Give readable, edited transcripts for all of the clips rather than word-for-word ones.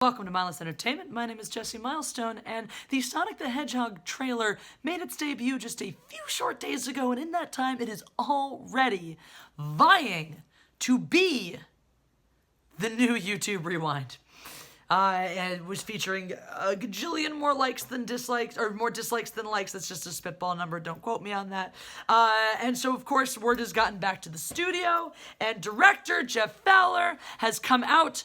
Welcome to Mindless Entertainment. My name is Jesse Milestone, and the Sonic the Hedgehog trailer made its debut just a few short days ago, and in that time, it is already vying to be the new YouTube Rewind. And it was featuring a gajillion more likes than dislikes, or more dislikes than likes. That's just a spitball number. Don't quote me on that. And so, of course, word has gotten back to the studio, and director Jeff Fowler has come out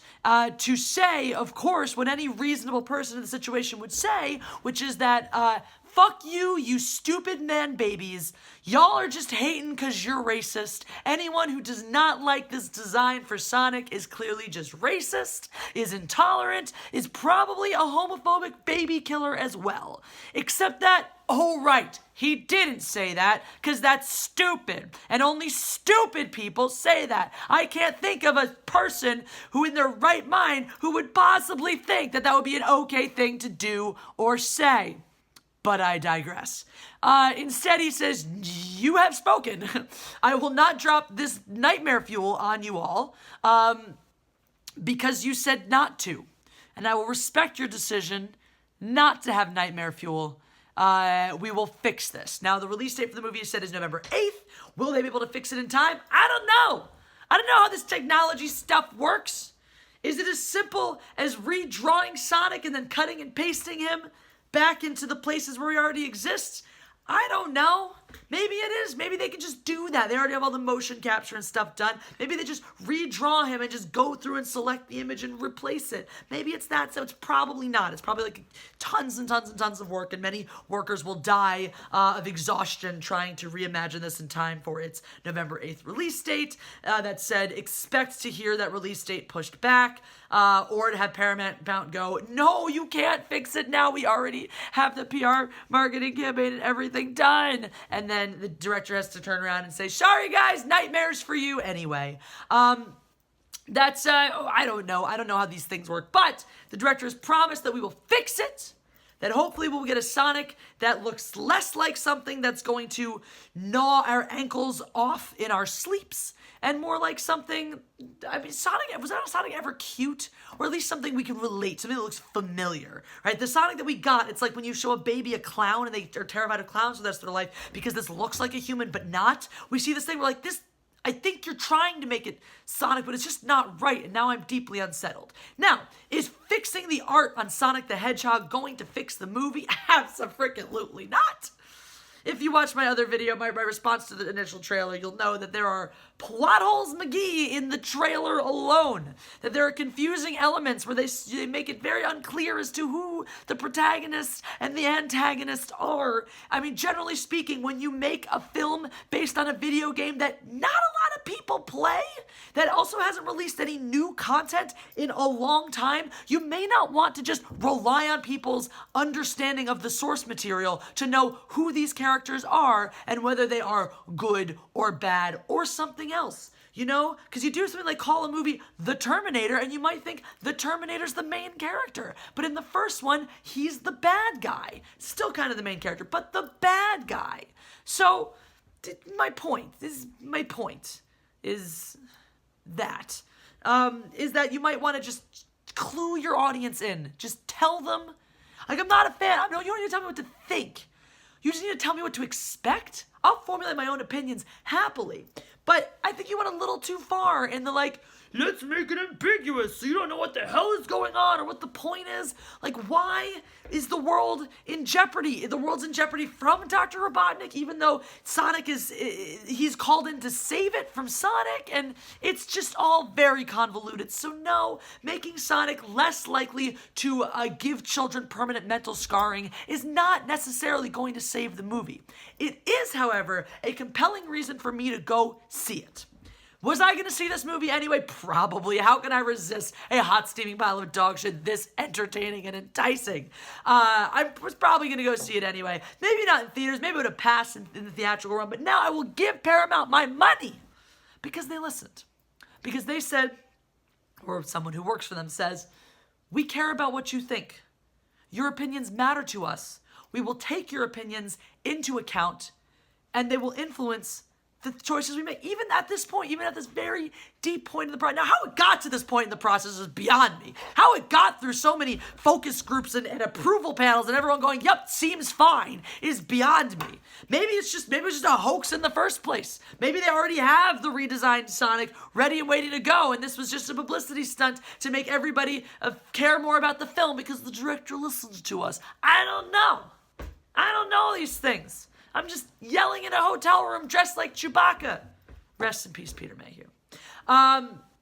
to say, of course, what any reasonable person in the situation would say, which is that, fuck you, you stupid man babies. Y'all are just hating because you're racist. Anyone who does not like this design for Sonic is clearly just racist, is intolerant, is probably a homophobic baby killer as well. Except that, oh right, he didn't say that because that's stupid. And only stupid people say that. I can't think of a person who in their right mind who would possibly think that that would be an okay thing to do or say. But I digress. Instead, he says, you have spoken. I will not drop this nightmare fuel on you all because you said not to. And I will respect your decision not to have nightmare fuel. We will fix this. Now, the release date for the movie is said is November 8th. Will they be able to fix it in time? I don't know. I don't know how this technology stuff works. Is it as simple as redrawing Sonic and then cutting and pasting him back into the places where he already exists? I don't know. Maybe it is. Maybe they can just do that. They already have all the motion capture and stuff done. Maybe they just redraw him and just go through and select the image and replace it. Maybe it's that, so it's probably not. It's probably like tons and tons and tons of work, and many workers will die of exhaustion trying to reimagine this in time for its November 8th release date. That said, expect to hear that release date pushed back, or to have Paramount go, no, you can't fix it now. We already have the PR marketing campaign and everything done. And then the director has to turn around and say, sorry guys, nightmares for you anyway. That's, I don't know. I don't know how these things work, but the director has promised that we will fix it, that hopefully we'll get a Sonic that looks less like something that's going to gnaw our ankles off in our sleeps, and more like something, I mean, was Sonic ever cute? Or at least something we can relate, something that looks familiar, right? The Sonic that we got, it's like when you show a baby a clown and they are terrified of clowns for the rest of their life because this looks like a human but not. We see this thing, we're like, this, I think you're trying to make it Sonic, but it's just not right, and now I'm deeply unsettled. Now, is fixing the art on Sonic the Hedgehog going to fix the movie? Abso-freaking-lutely not. If you watch my other video, my response to the initial trailer, you'll know that there are plot holes McGee in the trailer alone. That there are confusing elements where they make it very unclear as to who the protagonist and the antagonist are. I mean, generally speaking, when you make a film based on a video game that not a lot of people play, that also hasn't released any new content in a long time, you may not want to just rely on people's understanding of the source material to know who these characters are and whether they are good or bad or something else. You know, because you do something like call a movie The Terminator, and you might think the Terminator's the main character. But in the first one, he's the bad guy. Still kind of the main character, but the bad guy. So, my point is that you might want to just clue your audience in. Just tell them, like, I'm not a fan. You don't need to tell me what to think. You just need to tell me what to expect. I'll formulate my own opinions happily. But I think you went a little too far in the, like, let's make it ambiguous so you don't know what the hell is going on or what the point is. Like, why is the world in jeopardy? The world's in jeopardy from Dr. Robotnik, even though Sonic he's called in to save it from Sonic, and it's just all very convoluted. So no, making Sonic less likely to give children permanent mental scarring is not necessarily going to save the movie. It is, however, a compelling reason for me to go see it. Was I going to see this movie anyway? Probably. How can I resist a hot steaming pile of dog shit this entertaining and enticing? I was probably going to go see it anyway. Maybe not in theaters. Maybe it would have passed in the theatrical run. But now I will give Paramount my money because they listened. Because they said, or someone who works for them says, we care about what you think. Your opinions matter to us. We will take your opinions into account, and they will influence the choices we make, even at this point, even at this very deep point in the process. Now, how it got to this point in the process is beyond me. How it got through so many focus groups and approval panels and everyone going, yep, seems fine, is beyond me. Maybe it was just a hoax in the first place. Maybe they already have the redesigned Sonic ready and waiting to go, and this was just a publicity stunt to make everybody care more about the film because the director listens to us. I don't know. I don't know these things. I'm just yelling in a hotel room dressed like Chewbacca. Rest in peace, Peter Mayhew.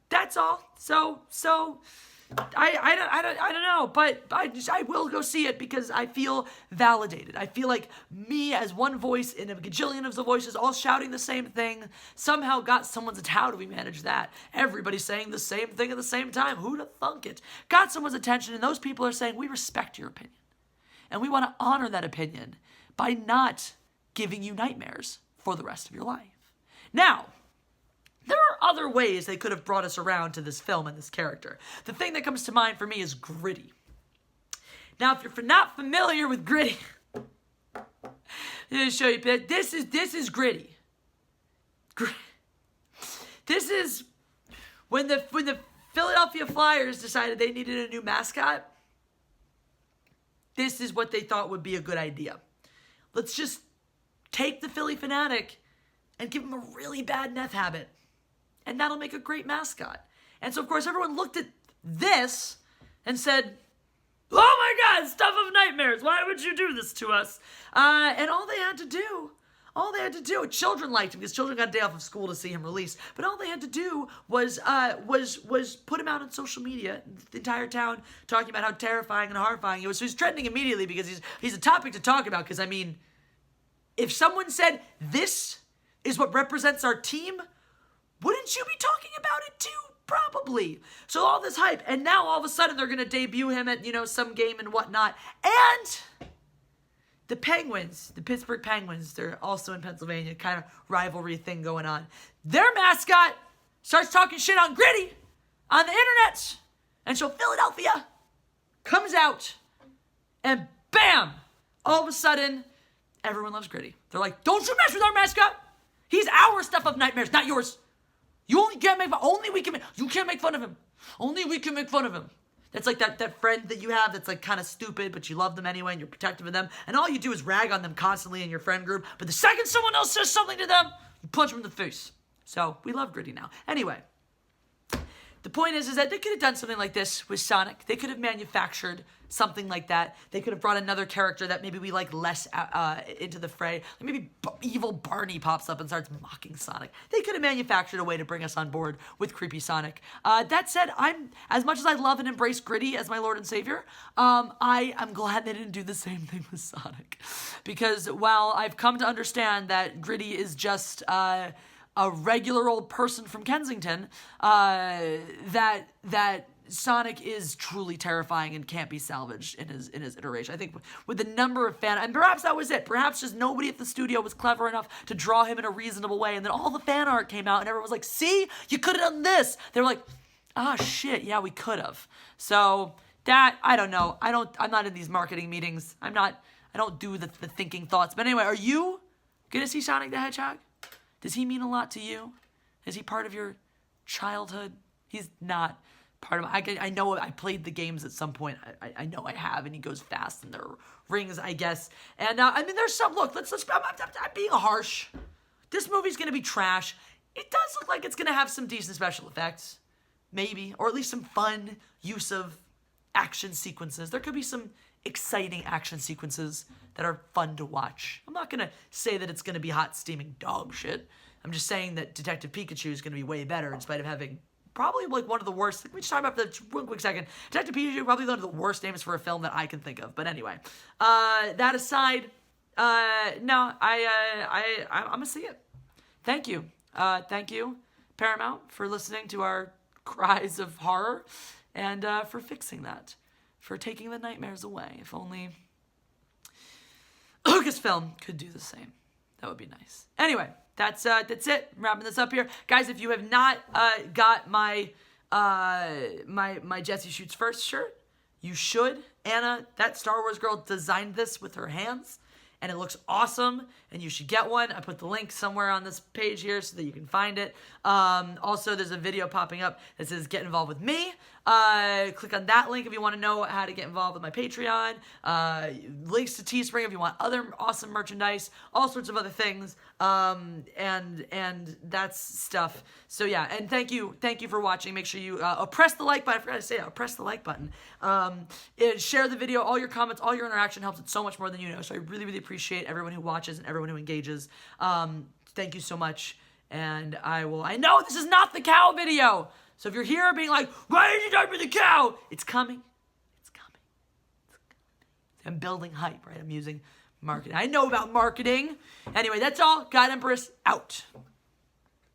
That's all. So I don't know, but I will go see it because I feel validated. I feel like me as one voice in a gajillion of the voices all shouting the same thing somehow got someone's attention. How do we manage that? Everybody saying the same thing at the same time. Who'd have thunk it? Got someone's attention, and those people are saying, we respect your opinion. And we want to honor that opinion by not giving you nightmares for the rest of your life. Now, there are other ways they could have brought us around to this film and this character. The thing that comes to mind for me is Gritty. Now, if you're not familiar with Gritty, I'm going to show you. This is Gritty. This is when the Philadelphia Flyers decided they needed a new mascot. This is what they thought would be a good idea. Let's just take the Philly fanatic and give him a really bad meth habit. And that'll make a great mascot. And so, of course, everyone looked at this and said, oh my God, stuff of nightmares. Why would you do this to us? And all they had to do, children liked him because children got a day off of school to see him released. But all they had to do was put him out on social media, the entire town talking about how terrifying and horrifying he was. So he's trending immediately because he's a topic to talk about. Because, I mean, if someone said, this is what represents our team, wouldn't you be talking about it too? Probably. So all this hype, and now all of a sudden they're going to debut him at, some game and whatnot. And the Penguins, the Pittsburgh Penguins, they're also in Pennsylvania, kind of rivalry thing going on. Their mascot starts talking shit on Gritty on the internet. And so Philadelphia comes out, and bam, all of a sudden, everyone loves Gritty. They're like, don't you mess with our mascot. He's our stuff of nightmares, not yours. You only can't make fun. You can't make fun of him. Only we can make fun of him. That's like that friend that you have that's like kind of stupid, but you love them anyway and you're protective of them. And all you do is rag on them constantly in your friend group. But the second someone else says something to them, you punch them in the face. So we love Gritty now. Anyway, the point is that they could have done something like this with Sonic. They could have manufactured something like that. They could have brought another character that maybe we like less into the fray. Like maybe evil Barney pops up and starts mocking Sonic. They could have manufactured a way to bring us on board with creepy Sonic. That said, as much as I love and embrace Gritty as my Lord and Savior, I am glad they didn't do the same thing with Sonic. Because while I've come to understand that Gritty is just a regular old person from Kensington, that Sonic is truly terrifying and can't be salvaged in his iteration. I think with the number of and perhaps that was it. Perhaps just nobody at the studio was clever enough to draw him in a reasonable way, and then all the fan art came out, and everyone was like, "See, you could have done this." They were like, "Ah, shit, yeah, we could have." So that I don't know. I'm not in these marketing meetings. I don't do the thinking thoughts. But anyway, are you gonna see Sonic the Hedgehog? Does he mean a lot to you? Is he part of your childhood? He's not part of I know I played the games at some point. I know I have, and he goes fast, and there are rings, I guess. And I mean, there's some. Look, I'm being harsh. This movie's gonna be trash. It does look like it's gonna have some decent special effects, maybe, or at least some fun use of action sequences. There could be some exciting action sequences that are fun to watch. I'm not gonna say that it's gonna be hot steaming dog shit. I'm just saying that Detective Pikachu is gonna be way better in spite of having probably like one of the worst. Let me just talk about that one quick second. Detective Pikachu, probably one of the worst names for a film that I can think of. But anyway, that aside, no, I'm gonna see it. Thank you, Paramount, for listening to our cries of horror and for fixing that, for taking the nightmares away. If only Lucasfilm could do the same. That would be nice. Anyway, that's it. I'm wrapping this up here. Guys, if you have not got my Jesse Shoots First shirt, you should. Anna, that Star Wars girl, designed this with her hands, and it looks awesome, and you should get one. I put the link somewhere on this page here so that you can find it. Also, there's a video popping up that says get involved with me. Click on that link if you want to know how to get involved with my Patreon. Links to Teespring if you want other awesome merchandise, all sorts of other things. And that's stuff. So yeah, and thank you for watching. Make sure you press the like button. I forgot to say that. Press the like button. Share the video. All your comments, all your interaction helps it so much more than you know. So I really, really appreciate everyone who watches and everyone who engages. Thank you so much. And I know this is not the cow video. So if you're here being like, why did you talk about the cow? It's coming. It's coming. It's coming. I'm building hype, right? I'm using marketing. I know about marketing. Anyway, that's all. God Empress out.